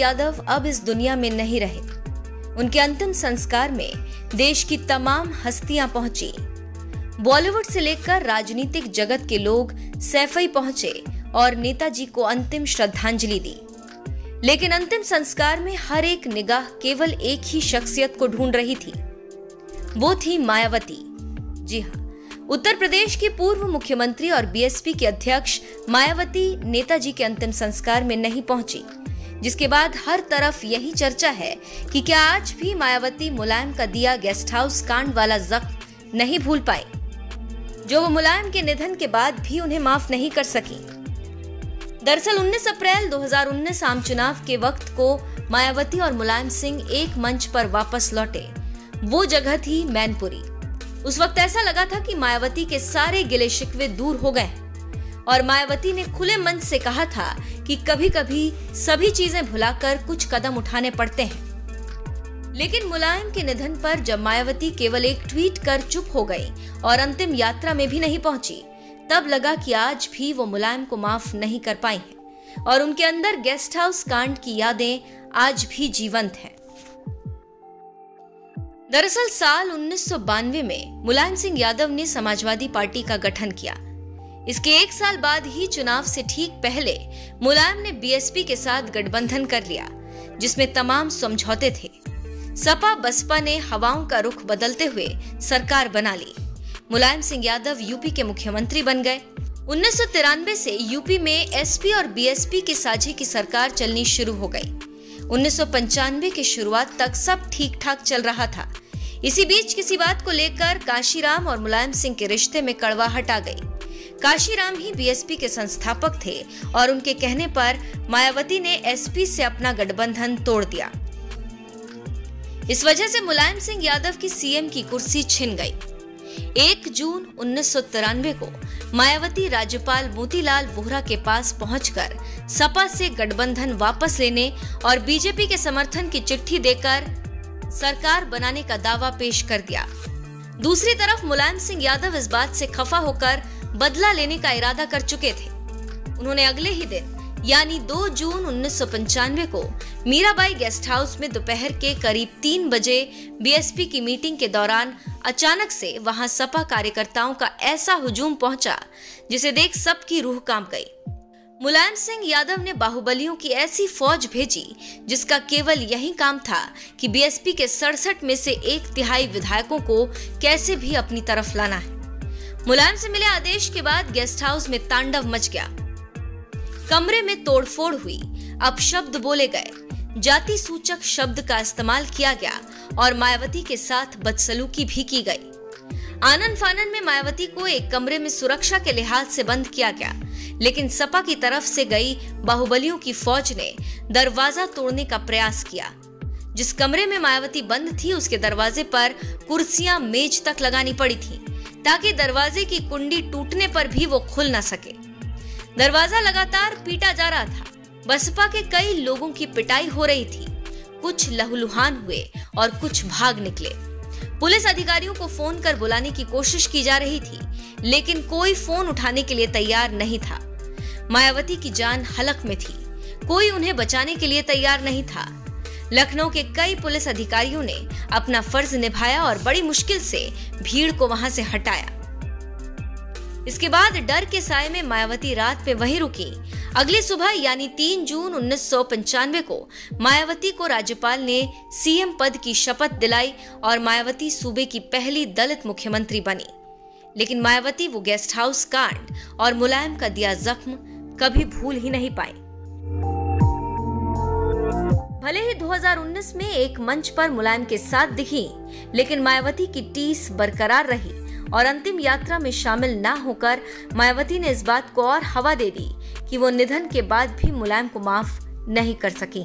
यादव अब इस दुनिया में नहीं रहे। उनके अंतिम संस्कार में देश की तमाम हस्तियां पहुंची। बॉलीवुड से लेकर राजनीतिक जगत के लोग सैफई पहुंचे और नेताजी को अंतिम श्रद्धांजलि दी। लेकिन अंतिम संस्कार में हर एक निगाह केवल एक ही शख्सियत को ढूंढ रही थी। वो थी मायावती। जी हाँ, उत्तर प्रदेश की पूर्व मुख्यमंत्री और बीएसपी के अध्यक्ष मायावती नेताजी के अंतिम संस्कार में नहीं पहुंची, जिसके बाद हर तरफ यही चर्चा है कि क्या आज भी मायावती मुलायम का दिया गेस्ट हाउस कांड वाला जख्म नहीं भूल पाई, जो वो मुलायम के निधन के बाद भी उन्हें माफ नहीं कर सकी। दरअसल 19 अप्रैल 2019 आम चुनाव के वक्त को मायावती और मुलायम सिंह एक मंच पर वापस लौटे। वो जगह थी मैनपुरी। उस वक्त ऐसा लगा था कि मायावती के सारे गिले शिकवे दूर हो गए और मायावती ने खुले मन से कहा था कि कभी कभी सभी चीजें भुलाकर कुछ कदम उठाने पड़ते हैं। लेकिन मुलायम के निधन पर जब मायावती केवल एक ट्वीट कर चुप हो गई और अंतिम यात्रा में भी नहीं पहुंची, तब लगा कि आज भी वो मुलायम को माफ नहीं कर पाई हैं और उनके अंदर गेस्ट हाउस कांड की यादें आज भी जीवंत हैं। दरअसल साल 1992 में मुलायम सिंह यादव ने समाजवादी पार्टी का गठन किया। इसके एक साल बाद ही चुनाव से ठीक पहले मुलायम ने बीएसपी के साथ गठबंधन कर लिया, जिसमें तमाम समझौते थे। सपा बसपा ने हवाओं का रुख बदलते हुए सरकार बना ली। मुलायम सिंह यादव यूपी के मुख्यमंत्री बन गए। 1993 से यूपी में एसपी और बीएसपी की साझी की सरकार चलनी शुरू हो गई। 1995 की शुरुआत तक सब ठीक ठाक चल रहा था। इसी बीच किसी बात को लेकर काशीराम और मुलायम सिंह के रिश्ते में कड़वाहट आ गई। काशीराम ही बीएसपी के संस्थापक थे और उनके कहने पर मायावती ने एसपी से अपना गठबंधन तोड़ दिया। इस वजह से मुलायम सिंह यादव की सीएम की कुर्सी छिन गई। 1 जून 1993 को मायावती राज्यपाल मोतीलाल वोहरा के पास पहुंचकर सपा से गठबंधन वापस लेने और बीजेपी के समर्थन की चिट्ठी देकर सरकार बनाने का दावा पेश कर दिया। दूसरी तरफ मुलायम सिंह यादव इस बात से खफा होकर बदला लेने का इरादा कर चुके थे। उन्होंने अगले ही दिन यानी 2 जून 1995 को मीराबाई गेस्ट हाउस में दोपहर के करीब 3 बजे बीएसपी की मीटिंग के दौरान अचानक से वहां सपा कार्यकर्ताओं का ऐसा हुजूम पहुंचा जिसे देख सबकी रूह कांप गई। मुलायम सिंह यादव ने बाहुबलियों की ऐसी फौज भेजी जिसका केवल यही काम था कि बीएसपी के 67 में से 1/3 विधायकों को कैसे भी अपनी तरफ लाना है। मुलायम से मिले आदेश के बाद गेस्ट हाउस में तांडव मच गया। कमरे में तोड़फोड़ हुई, अपशब्द बोले गए, जाति सूचक शब्द का इस्तेमाल किया गया और मायावती के साथ बदसलूकी भी की गई। आनन फानन में मायावती को एक कमरे में सुरक्षा के लिहाज से बंद किया गया, लेकिन सपा की तरफ से गई बाहुबलियों की फौज ने दरवाजा तोड़ने का प्रयास किया। जिस कमरे में मायावती बंद थी उसके दरवाजे पर कुर्सियां मेज तक लगानी पड़ी थी ताकि दरवाजे की कुंडी टूटने पर भी वो खुल न सके। दरवाजा लगातार पीटा जा रहा था। बसपा के कई लोगों की पिटाई हो रही थी। कुछ लहूलुहान हुए और कुछ भाग निकले। पुलिस अधिकारियों को फोन कर बुलाने की कोशिश की जा रही थी, लेकिन कोई फोन उठाने के लिए तैयार नहीं था। मायावती की जान हलक में थी, कोई उन्हें बचाने के लिए तैयार नहीं था। लखनऊ के कई पुलिस अधिकारियों ने अपना फर्ज निभाया और बड़ी मुश्किल से भीड़ को वहां से हटाया। इसके बाद डर के साए में मायावती रात में वहीं रुकी। अगली सुबह यानी 3 जून 1995 को मायावती को राज्यपाल ने सीएम पद की शपथ दिलाई और मायावती सूबे की पहली दलित मुख्यमंत्री बनी। लेकिन मायावती वो गेस्ट हाउस कांड और मुलायम का दिया जख्म कभी भूल ही नहीं पाई। भले ही 2019 में एक मंच पर मुलायम के साथ दिखी, लेकिन मायावती की टीस बरकरार रही और अंतिम यात्रा में शामिल ना होकर मायावती ने इस बात को और हवा दे दी कि वो निधन के बाद भी मुलायम को माफ नहीं कर सकी।